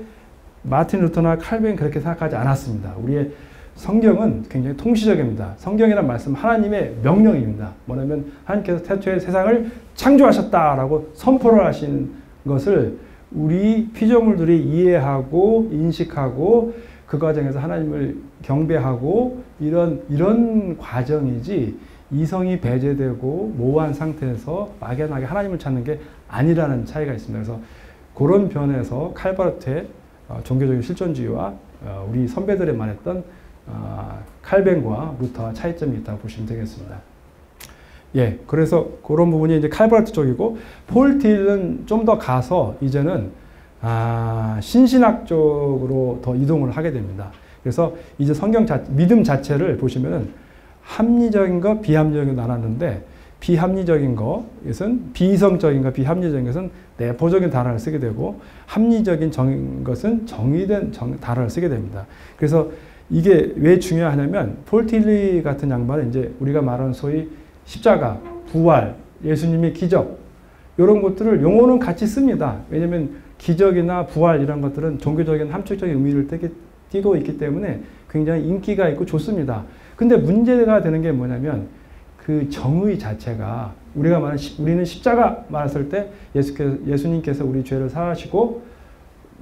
마틴 루터나 칼빈은 그렇게 생각하지 않았습니다. 우리의 성경은 굉장히 통시적입니다. 성경이란 말씀 하나님의 명령입니다. 뭐냐면 하나님께서 태초에 세상을 창조하셨다라고 선포를 하신 것을 우리 피조물들이 이해하고 인식하고 그 과정에서 하나님을 경배하고 이런 과정이지 이성이 배제되고 모호한 상태에서 막연하게 하나님을 찾는 게 아니라는 차이가 있습니다. 그래서 그런 변에서 칼바르트의 종교적인 실존주의와 우리 선배들이 말했던 칼뱅과 루터와 차이점이 있다고 보시면 되겠습니다. 예, 그래서 그런 부분이 이제 칼바르트 쪽이고, 폴 틸은 좀 더 가서 이제는 신신학 쪽으로 더 이동을 하게 됩니다. 그래서 이제 성경 믿음 자체를 보시면은 합리적인 것, 비합리적인 거 나눴는데, 비합리적인 것은 비이성적인 것, 비합리적인 것은 내포적인 단어를 쓰게 되고, 합리적인 것은 정의된 단어를 쓰게 됩니다. 그래서 이게 왜 중요하냐면 폴 틸리 같은 양반은 이제 우리가 말하는 소위 십자가, 부활, 예수님의 기적 이런 것들을 용어는 같이 씁니다. 왜냐하면 기적이나 부활 이런 것들은 종교적인 함축적인 의미를 띠고 있기 때문에 굉장히 인기가 있고 좋습니다. 근데 문제가 되는 게 뭐냐면 그 정의 자체가 우리가 말하는 우리는 십자가 말했을 때 예수님께서 우리 죄를 사하시고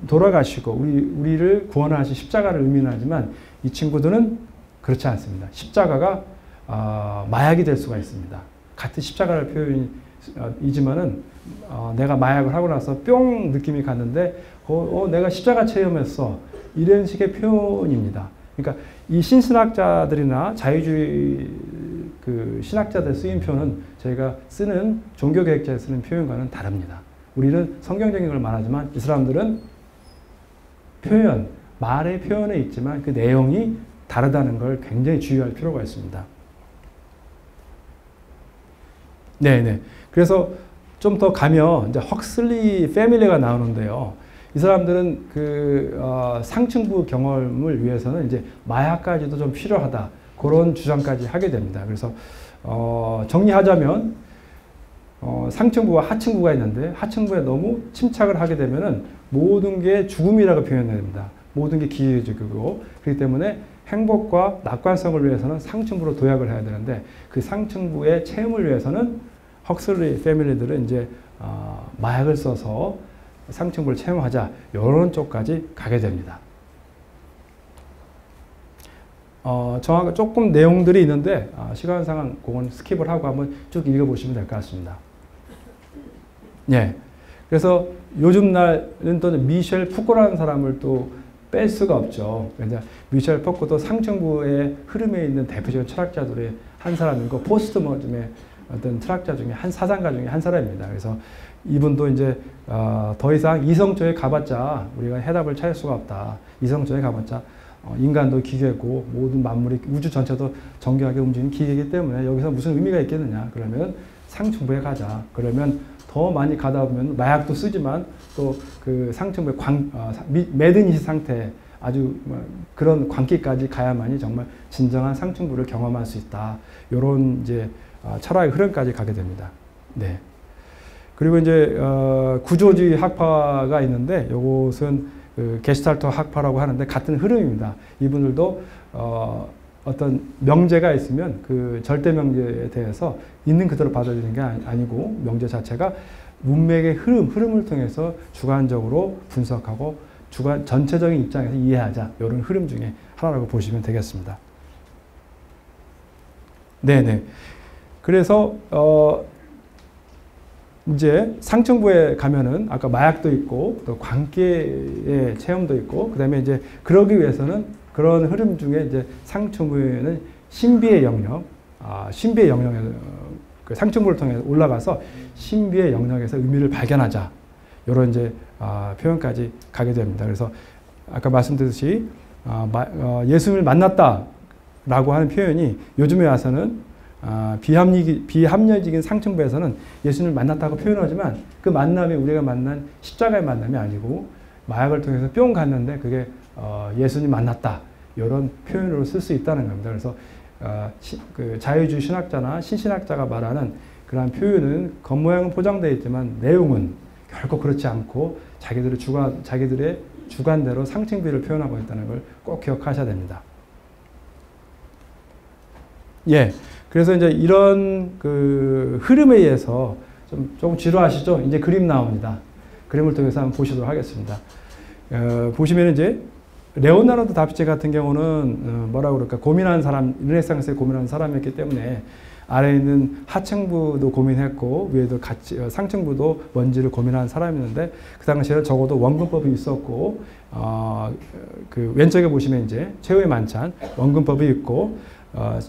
돌아가시고 우리를 구원하신 십자가를 의미하지만 이 친구들은 그렇지 않습니다. 십자가가 마약이 될 수가 있습니다. 같은 십자가를 표현이지만은 내가 마약을 하고 나서 뿅 느낌이 갔는데 내가 십자가 체험했어. 이런 식의 표현입니다. 그러니까 이 신신학자들이나 자유주의 그 신학자들 쓰인 표현은 저희가 쓰는 종교개혁자에 쓰는 표현과는 다릅니다. 우리는 성경적인 걸 말하지만 이 사람들은 말의 표현에 있지만 그 내용이 다르다는 걸 굉장히 주의할 필요가 있습니다. 네네. 그래서 좀 더 가면 이제 헉슬리 패밀리가 나오는데요. 이 사람들은 그 상층부 경험을 위해서는 이제 마약까지도 좀 필요하다. 그런 주장까지 하게 됩니다. 그래서 정리하자면 상층부와 하층부가 있는데 하층부에 너무 침착을 하게 되면은 모든 게 죽음이라고 표현됩니다. 모든 게 기계적이고 그렇기 때문에 행복과 낙관성을 위해서는 상층부로 도약을 해야 되는데 그 상층부의 체험을 위해서는 헉슬리 패밀리들은 이제 마약을 써서 상층부를 체험하자 이런 쪽까지 가게 됩니다. 정확히 조금 내용들이 있는데 시간상 그건 스킵을 하고 한번 쭉 읽어보시면 될 것 같습니다. 예. 그래서 요즘 날은 또 미셸 푸코라는 사람을 또 뺄 수가 없죠. 그러니까 미셸 푸코도 상층부의 흐름에 있는 대표적인 철학자들의 한 사람이고 포스트모즘의 어떤 철학자 중에 사상가 중에 한 사람입니다. 그래서 이분도 이제 더 이상 이성적에 가봤자 우리가 해답을 찾을 수가 없다. 이성적에 가봤자 인간도 기계고 모든 만물이 우주 전체도 정교하게 움직이는 기계이기 때문에 여기서 무슨 의미가 있겠느냐. 그러면 상층부에 가자. 그러면 더 많이 가다 보면 마약도 쓰지만 또 그 상층부의 매든이 상태 아주 그런 광기까지 가야만이 정말 진정한 상층부를 경험할 수 있다. 이런 이제 철학의 흐름까지 가게 됩니다. 네. 그리고 이제 구조주의 학파가 있는데 이것은 그 게슈탈트 학파라고 하는데 같은 흐름입니다. 이분들도 어떤 명제가 있으면 그 절대 명제에 대해서 있는 그대로 받아들이는 게 아니고 명제 자체가 문맥의 흐름을 통해서 주관적으로 분석하고 전체적인 입장에서 이해하자 이런 흐름 중에 하나라고 보시면 되겠습니다. 네네. 그래서 이제 상층부에 가면은 아까 마약도 있고 또 관계의 체험도 있고 그다음에 이제 그러기 위해서는 그런 흐름 중에 이제 상층부에는 신비의 영역, 신비의 영역에 그 상층부를 통해 올라가서 신비의 영역에서 의미를 발견하자. 이런 이제 표현까지 가게 됩니다. 그래서 아까 말씀드렸듯이 예수님을 만났다라고 하는 표현이 요즘에 와서는 비합리적인 상층부에서는 예수님을 만났다고 표현하지만 그 만남이 우리가 만난 십자가의 만남이 아니고 마약을 통해서 뿅 갔는데 그게 예수님 만났다. 이런 표현으로 쓸 수 있다는 겁니다. 그래서 그 자유주의 신학자나 신신학자가 말하는 그러한 표현은 겉모양은 포장되어 있지만 내용은 결코 그렇지 않고 자기들의 주관대로 상층비를 표현하고 있다는 걸 꼭 기억하셔야 됩니다. 예. 그래서 이제 이런 그 흐름에 의해서 조금 지루하시죠? 이제 그림 나옵니다. 그림을 통해서 한번 보시도록 하겠습니다. 보시면 이제 레오나르도 다빈치 같은 경우는 뭐라고 그럴까 고민한 사람, 르네상스에 고민한 사람이었기 때문에 아래에 있는 하층부도 고민했고 위에도 같이 상층부도 뭔지를 고민한 사람이었는데 그 당시에는 적어도 원근법이 있었고 그 왼쪽에 보시면 이제 최후의 만찬 원근법이 있고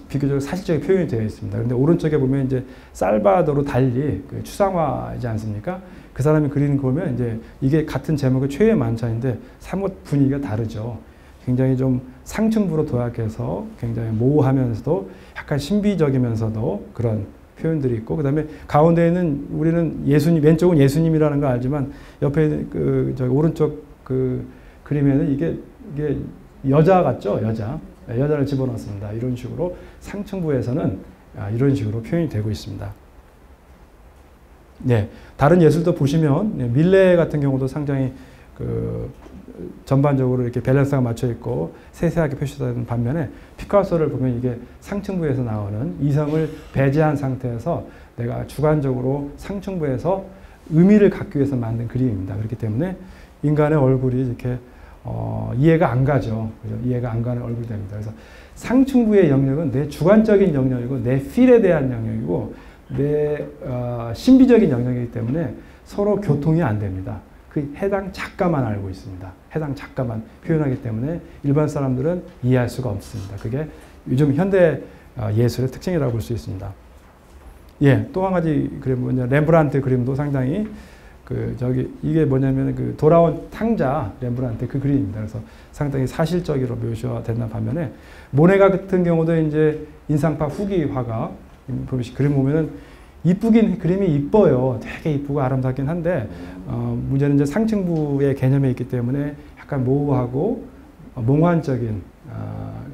비교적 사실적인 표현이 되어 있습니다. 그런데 오른쪽에 보면 이제 살바도르 달리 그 추상화이지 않습니까? 그 사람이 그리는 거 보면 이제 이게 같은 제목의 최후의 만찬인데 사뭇 분위기가 다르죠. 굉장히 좀 상층부로 도약해서 굉장히 모호하면서도 약간 신비적이면서도 그런 표현들이 있고 그 다음에 가운데에는 우리는 예수님, 왼쪽은 예수님이라는 걸 알지만 옆에 그 저기 오른쪽 그 그림에는 이게 여자 같죠? 여자를 집어넣습니다. 이런 식으로 상층부에서는 이런 식으로 표현이 되고 있습니다. 네, 다른 예술도 보시면 밀레 같은 경우도 상당히 그 전반적으로 이렇게 밸런스가 맞춰 있고 세세하게 표시되는 반면에 피카소를 보면 이게 상층부에서 나오는 이성을 배제한 상태에서 내가 주관적으로 상층부에서 의미를 갖기 위해서 만든 그림입니다. 그렇기 때문에 인간의 얼굴이 이렇게 이해가 안 가죠. 그죠? 이해가 안 가는 얼굴이 됩니다. 그래서 상층부의 영역은 내 주관적인 영역이고 내 필에 대한 영역이고 내 신비적인 영역이기 때문에 서로 교통이 안 됩니다. 그 해당 작가만 알고 있습니다. 해당 작가만 표현하기 때문에 일반 사람들은 이해할 수가 없습니다. 그게 요즘 현대 예술의 특징이라고 볼 수 있습니다. 예, 또 한 가지 그림 뭐냐 렘브란트 그림도 상당히 이게 뭐냐면 그 돌아온 탕자 렘브란트 그 그림입니다. 그래서 상당히 사실적으로 묘시가 된다는 반면에 모네가 같은 경우도 이제 인상파 후기 화가 그림 보면은 그림이 이뻐요. 되게 이쁘고 아름답긴 한데 문제는 이제 상층부의 개념에 있기 때문에 약간 모호하고 몽환적인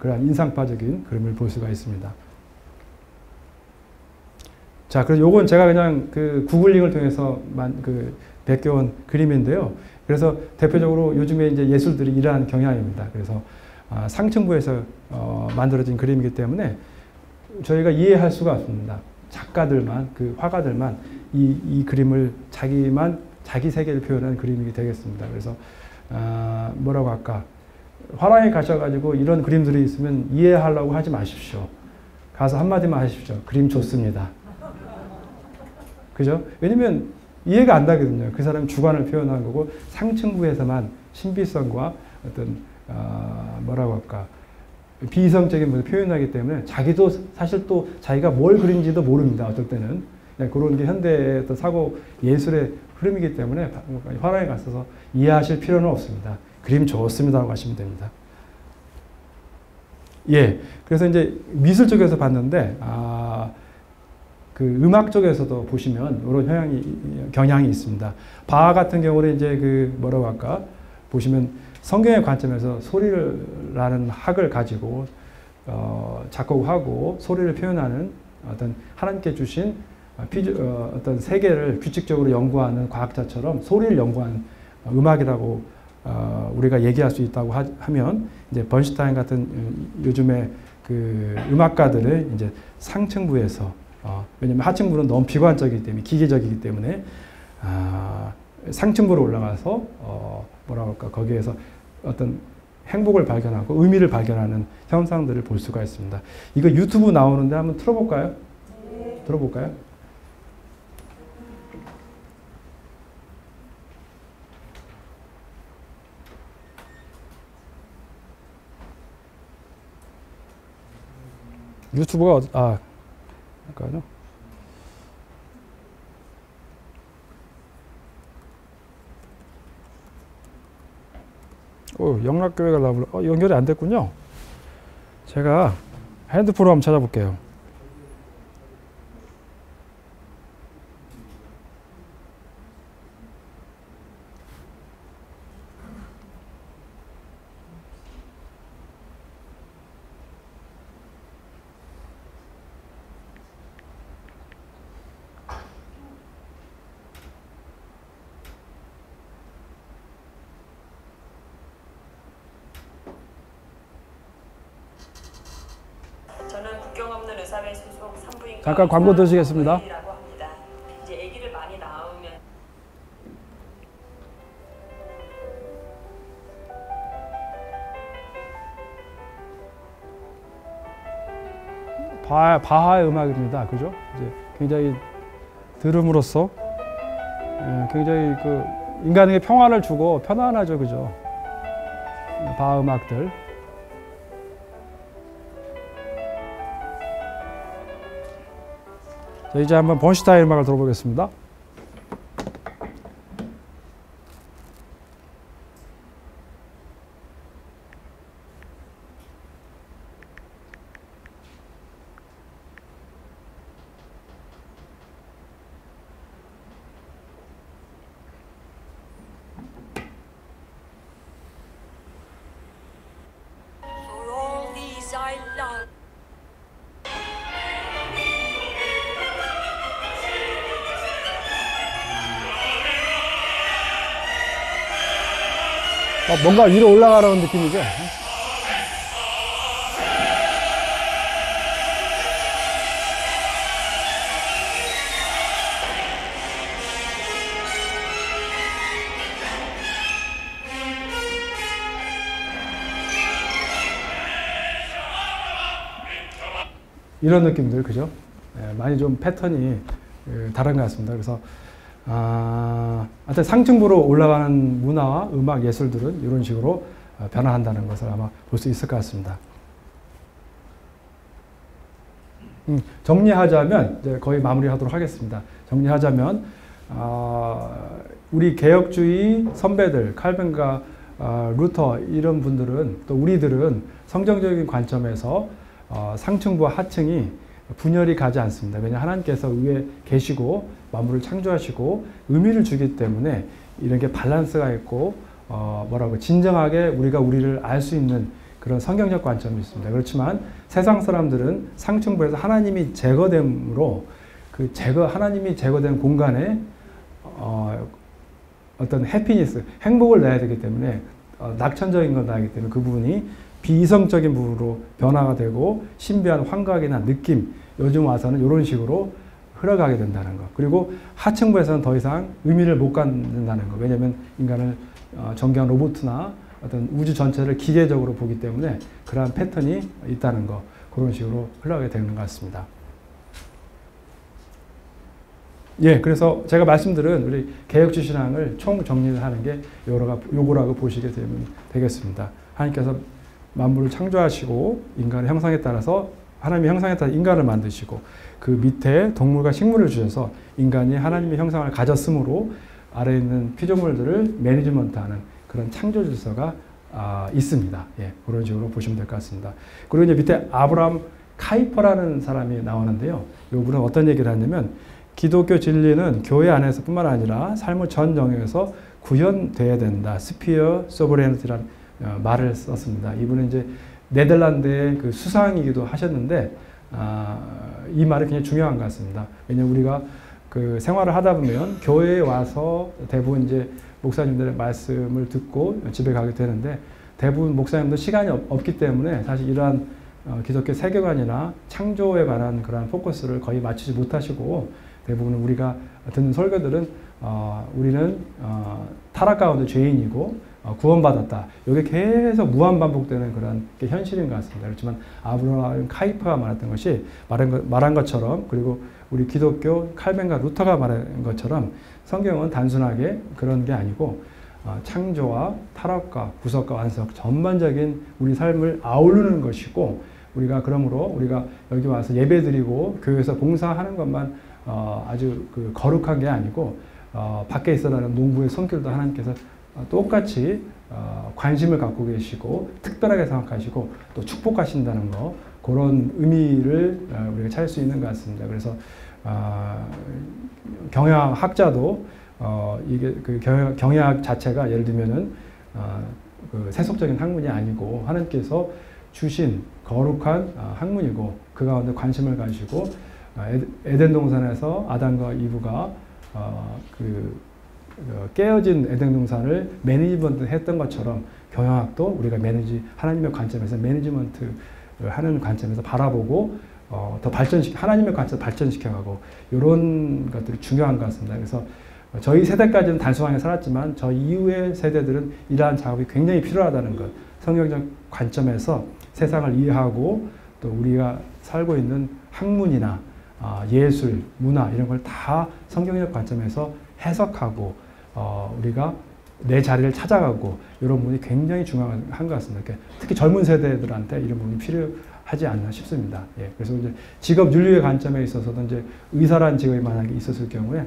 그런 인상파적인 그림을 볼 수가 있습니다. 자, 그래서 요건 제가 그냥 그 구글링을 통해서 베껴온 그림인데요. 그래서 대표적으로 요즘에 이제 예술들이 이러한 경향입니다. 그래서 상층부에서 만들어진 그림이기 때문에 저희가 이해할 수가 없습니다. 작가들만, 그 화가들만 이 그림을 자기 세계를 표현한 그림이 되겠습니다. 그래서 뭐라고 할까? 화랑에 가셔가지고 이런 그림들이 있으면 이해하려고 하지 마십시오. 가서 한마디만 하십시오. 그림 좋습니다. 그죠? 왜냐면 이해가 안 나거든요. 그 사람이 주관을 표현한 거고 상층부에서만 신비성과 어떤 뭐라고 할까? 비이성적인 것을 표현하기 때문에 자기도 사실 또 자기가 뭘 그린지도 모릅니다. 어떨 때는. 그런 게 현대의 어떤 사고 예술의 흐름이기 때문에 화랑에 가셔서 이해하실 필요는 없습니다. 그림 좋습니다라고 하시면 됩니다. 예. 그래서 이제 미술 쪽에서 봤는데, 그 음악 쪽에서도 보시면 이런 경향이 있습니다. 바하 같은 경우는 이제 뭐라고 할까? 보시면 성경의 관점에서 소리라는 학을 가지고 작곡하고 소리를 표현하는 어떤 하나님께 주신 어떤 세계를 규칙적으로 연구하는 과학자처럼 소리를 연구하는 음악이라고 우리가 얘기할 수 있다고 하면 이제 번슈타인 같은 요즘의 그 음악가들을 이제 상층부에서 왜냐면 하층부는 너무 비관적이기 때문에 기계적이기 때문에 상층부로 올라가서 뭐라고 할까 거기에서 어떤 행복을 발견하고 의미를 발견하는 현상들을 볼 수가 있습니다. 이거 유튜브 나오는데 한번 틀어볼까요? 네. 들어볼까요? 유튜브가 잠깐요. 영락교회가 나올 연결이 안 됐군요. 제가 핸드폰으로 한번 찾아볼게요. 저는 국경 없는 의사회 소속 산부인과 잠깐 광고 드시겠습니다. 라고 합니다. 이제 아기를 많이 낳으면 바하의 음악입니다. 그죠? 이제 굉장히 들음으로써 굉장히 그 인간에게 평안을 주고 편안하죠. 그죠? 바하 음악들. 자, 이제 한번 번슈타인 음악을 들어보겠습니다. For all these I love. 뭔가 위로 올라가라는 느낌이죠. 이런 느낌들, 그죠? 많이 좀 패턴이 다른 것 같습니다. 그래서 하여튼 상층부로 올라가는 문화와 음악 예술들은 이런 식으로 변화한다는 것을 아마 볼 수 있을 것 같습니다. 정리하자면 이제 거의 마무리하도록 하겠습니다. 정리하자면 우리 개혁주의 선배들 칼빈과 루터 이런 분들은 또 우리들은 성경적인 관점에서 상층부와 하층이 분열이 가지 않습니다. 왜냐하면 하나님께서 위에 계시고 만물을 창조하시고 의미를 주기 때문에 이런 게 밸런스가 있고 진정하게 우리가 우리를 알 수 있는 그런 성경적 관점이 있습니다. 그렇지만 세상 사람들은 상층부에서 하나님이 제거됨으로 하나님이 제거된 공간에 어떤 해피니스, 행복을 내야 되기 때문에 낙천적인 걸 나기 때문에 그 부분이 비이성적인 부분으로 변화가 되고 신비한 환각이나 느낌, 요즘 와서는 이런 식으로 흘러가게 된다는 것. 그리고 하층부에서는 더 이상 의미를 못 갖는다는 것. 왜냐하면 인간을 정교한 로봇이나 어떤 우주 전체를 기계적으로 보기 때문에 그러한 패턴이 있다는 것. 그런 식으로 흘러가게 되는 것 같습니다. 예, 그래서 제가 말씀드린 우리 개혁주의 신앙을 총 정리를 하는 게 요거라고 보시게 되면 되겠습니다. 하나님께서 만물을 창조하시고 인간의 형상에 따라서 하나님의 형상에 따라 인간을 만드시고 그 밑에 동물과 식물을 주셔서 인간이 하나님의 형상을 가졌으므로 아래에 있는 피조물들을 매니지먼트하는 그런 창조 질서가 있습니다. 예, 그런 식으로 보시면 될 것 같습니다. 그리고 이제 밑에 아브라함 카이퍼라는 사람이 나오는데요. 이분은 어떤 얘기를 하냐면 기독교 진리는 교회 안에서뿐만 아니라 삶의 전 영역에서 구현돼야 된다. 스피어 소버레니티라는 말을 썼습니다. 이분은 이제 네덜란드의 그 수상이기도 하셨는데 이 말이 굉장히 중요한 것 같습니다. 왜냐하면 우리가 그 생활을 하다 보면 교회에 와서 대부분 이제 목사님들의 말씀을 듣고 집에 가게 되는데 대부분 목사님들 시간이 없기 때문에 사실 이러한 기독교 세계관이나 창조에 관한 그러한 포커스를 거의 맞추지 못하시고 대부분 우리가 듣는 설교들은 우리는 타락 가운데 죄인이고 구원받았다. 이게 계속 무한 반복되는 그런 게 현실인 것 같습니다. 그렇지만 아브라함 카이퍼가 말했던 것이 말한 것처럼 그리고 우리 기독교 칼빈과 루터가 말한 것처럼 성경은 단순하게 그런 게 아니고 창조와 타락과 구속과 완성 전반적인 우리 삶을 아우르는 것이고 우리가 그러므로 우리가 여기 와서 예배드리고 교회에서 봉사하는 것만 아주 그 거룩한 게 아니고 밖에 있어라는 농부의 손길도 하나님께서 똑같이 관심을 갖고 계시고 특별하게 생각하시고 또 축복하신다는 거, 그런 의미를 우리가 찾을 수 있는 것 같습니다. 그래서 경영학자도 이게 그 경영학 자체가 예를 들면은 그 세속적인 학문이 아니고 하나님께서 주신 거룩한 학문이고 그 가운데 관심을 가지고 에덴 동산에서 아담과 이브가 깨어진 에덴 동산을 매니지먼트 했던 것처럼 경영학도 우리가 하나님의 관점에서 매니지먼트 하는 관점에서 바라보고 더 하나님의 관점에서 발전시켜가고 이런 것들이 중요한 것 같습니다. 그래서 저희 세대까지는 단순하게 살았지만 저 이후의 세대들은 이러한 작업이 굉장히 필요하다는 것, 성경적 관점에서 세상을 이해하고 또 우리가 살고 있는 학문이나 예술, 문화 이런 걸 다 성경적 관점에서 해석하고 우리가 내 자리를 찾아가고 이런 부분이 굉장히 중요한 것 같습니다. 특히 젊은 세대들한테 이런 부분이 필요하지 않나 싶습니다. 예, 그래서 이제 직업 윤리의 관점에 있어서도 이제 의사라는 직업이 만약에 있었을 경우에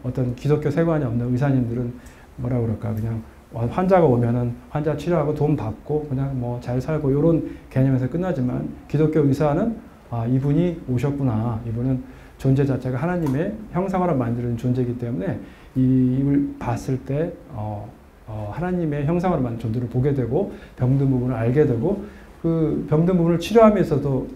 어떤 기독교 세관이 없는 의사님들은 뭐라 그럴까 그냥 환자가 오면은 환자 치료하고 돈 받고 그냥 뭐 잘 살고 이런 개념에서 끝나지만 기독교 의사는 이분이 오셨구나, 이분은 존재 자체가 하나님의 형상으로 만드는 존재이기 때문에 이걸 봤을 때 하나님의 형상으로 만든 존재를 보게 되고 병든 부분을 알게 되고 그 병든 부분을 치료함에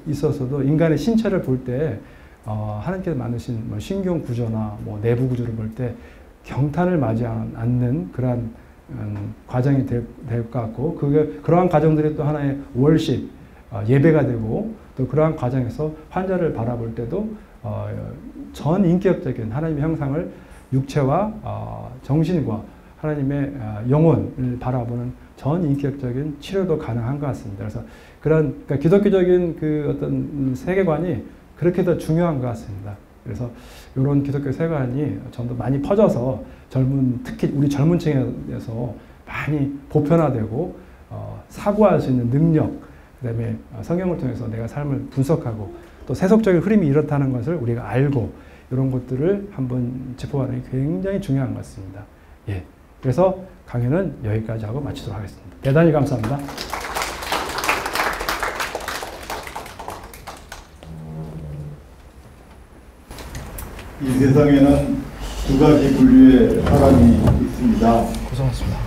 있어서도 인간의 신체를 볼 때 하나님께서 만드신 뭐 신경 구조나 뭐 내부 구조를 볼 때 경탄을 맞지 않는 그러한 과정이 될 것 같고 그러한 과정들이 또 하나의 월십, 예배가 되고 또 그러한 과정에서 환자를 바라볼 때도 전 인격적인 하나님의 형상을 육체와 정신과 하나님의 영혼을 바라보는 전 인격적인 치료도 가능한 것 같습니다. 그래서 그러니까 기독교적인 그 어떤 세계관이 그렇게 더 중요한 것 같습니다. 그래서 이런 기독교 세계관이 좀 더 많이 퍼져서 특히 우리 젊은 층에서 많이 보편화되고 사고할 수 있는 능력, 그다음에 성경을 통해서 내가 삶을 분석하고 또 세속적인 흐름이 이렇다는 것을 우리가 알고 이런 것들을 한번 짚어보는 게 굉장히 중요한 것 같습니다. 예, 그래서 강연은 여기까지 하고 마치도록 하겠습니다. 대단히 감사합니다. 이 세상에는 두 가지 분류의 사람이 있습니다. 고생하셨습니다.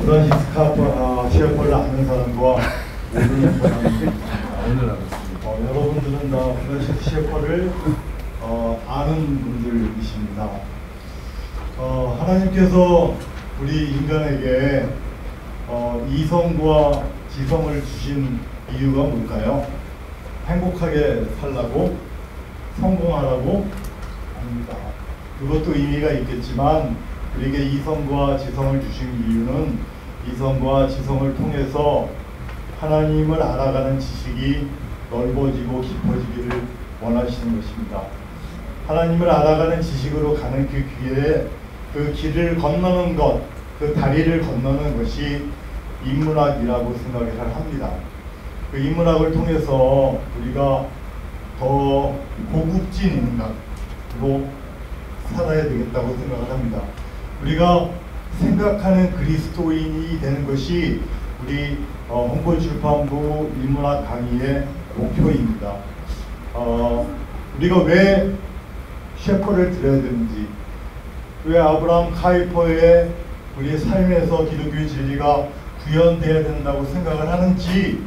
프란시스 시어퍼를 아는 사람과 모르는 사람이 오늘 알았습니다. 여러분들은 다 프란시스 시어퍼를 아는 분들이십니다. 하나님께서 우리 인간에게 이성과 지성을 주신 이유가 뭘까요? 행복하게 살라고? 성공하라고? 아닙니다. 그것도 의미가 있겠지만 우리에게 이성과 지성을 주신 이유는 이성과 지성을 통해서 하나님을 알아가는 지식이 넓어지고 깊어지기를 원하시는 것입니다. 하나님을 알아가는 지식으로 가는 그 길에 그 길을 건너는 것, 그 다리를 건너는 것이 인문학이라고 생각을 합니다. 그 인문학을 통해서 우리가 더 고급진 인간으로 살아야 되겠다고 생각을 합니다. 우리가 생각하는 그리스도인이 되는 것이 우리 홍보출판부 인문학 강의의 목표입니다. 우리가 왜 셰퍼를 들어야 되는지, 왜 아브라함 카이퍼의 우리의 삶에서 기독교의 진리가 구현되어야 된다고 생각을 하는지,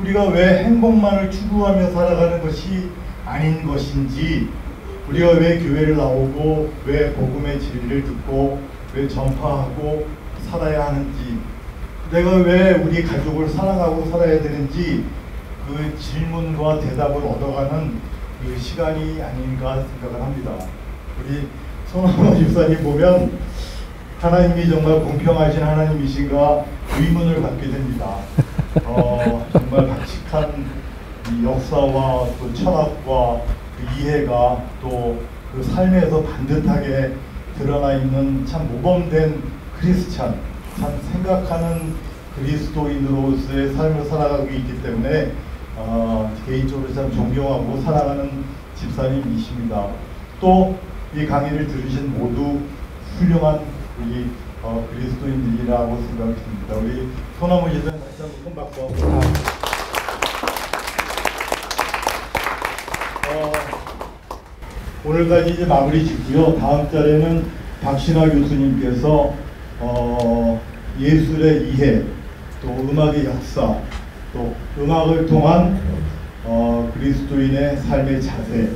우리가 왜 행복만을 추구하며 살아가는 것이 아닌 것인지, 우리가 왜 교회를 나오고 왜 복음의 진리를 듣고 왜 전파하고 살아야 하는지, 내가 왜 우리 가족을 사랑하고 살아야 되는지 그 질문과 대답을 얻어가는 그 시간이 아닌가 생각을 합니다. 우리 손학원 집사님 보면 하나님이 정말 공평하신 하나님이신가 의문을 갖게 됩니다. 정말 박식한 이 역사와 또 철학과 그 이해가 또 그 삶에서 반듯하게 드러나 있는 참 모범된 크리스찬, 참 생각하는 그리스도인으로서의 삶을 살아가고 있기 때문에 개인적으로 참 존경하고 사랑하는 집사님이십니다. 또 이 강의를 들으신 모두 훌륭한 우리 그리스도인들이라고 생각이 듭니다. 우리 소나무 집사님 다시 한번 큰 박수하고. 오늘까지 이제 마무리 짓고요. 다음 달에는 박신화 교수님께서 예술의 이해, 또 음악의 역사, 또 음악을 통한 그리스도인의 삶의 자세,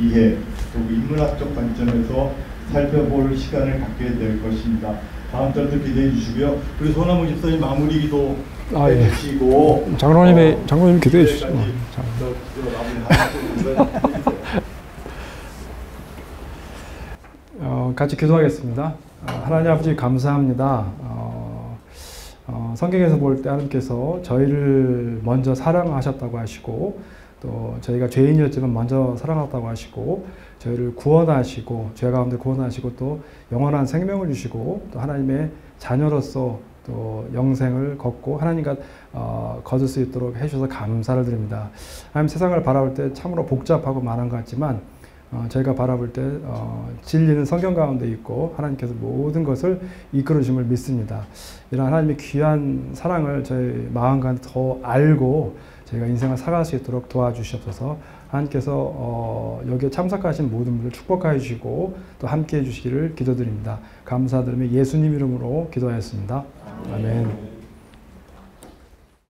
이해, 또 인문학적 관점에서 살펴볼 시간을 갖게 될 것입니다. 다음 달도 기대해 주시고요. 우리 소나무 집사님 마무리 기도 해주시고 장로님이 기도해 주시죠. 같이 기도하겠습니다. 하나님 아버지 감사합니다. 성경에서 볼 때 하나님께서 저희를 먼저 사랑하셨다고 하시고 또 저희가 죄인이었지만 먼저 사랑하셨다고 하시고 저희를 구원하시고 죄 가운데 구원하시고 또 영원한 생명을 주시고 또 하나님의 자녀로서 또 영생을 걷고 하나님과 거둘 수 있도록 해주셔서 감사를 드립니다. 하나님 세상을 바라볼 때 참으로 복잡하고 많은 것 같지만 저희가 바라볼 때 진리는 성경 가운데 있고 하나님께서 모든 것을 이끌어 주심을 믿습니다. 이런 하나님의 귀한 사랑을 저희 마음 가운데 더 알고 저희가 인생을 살아갈 수 있도록 도와주시옵소서. 하나님께서 여기에 참석하신 모든 분들 축복하여 주시고 또 함께해 주시기를 기도드립니다. 감사드리며 예수님 이름으로 기도하였습니다. 아멘.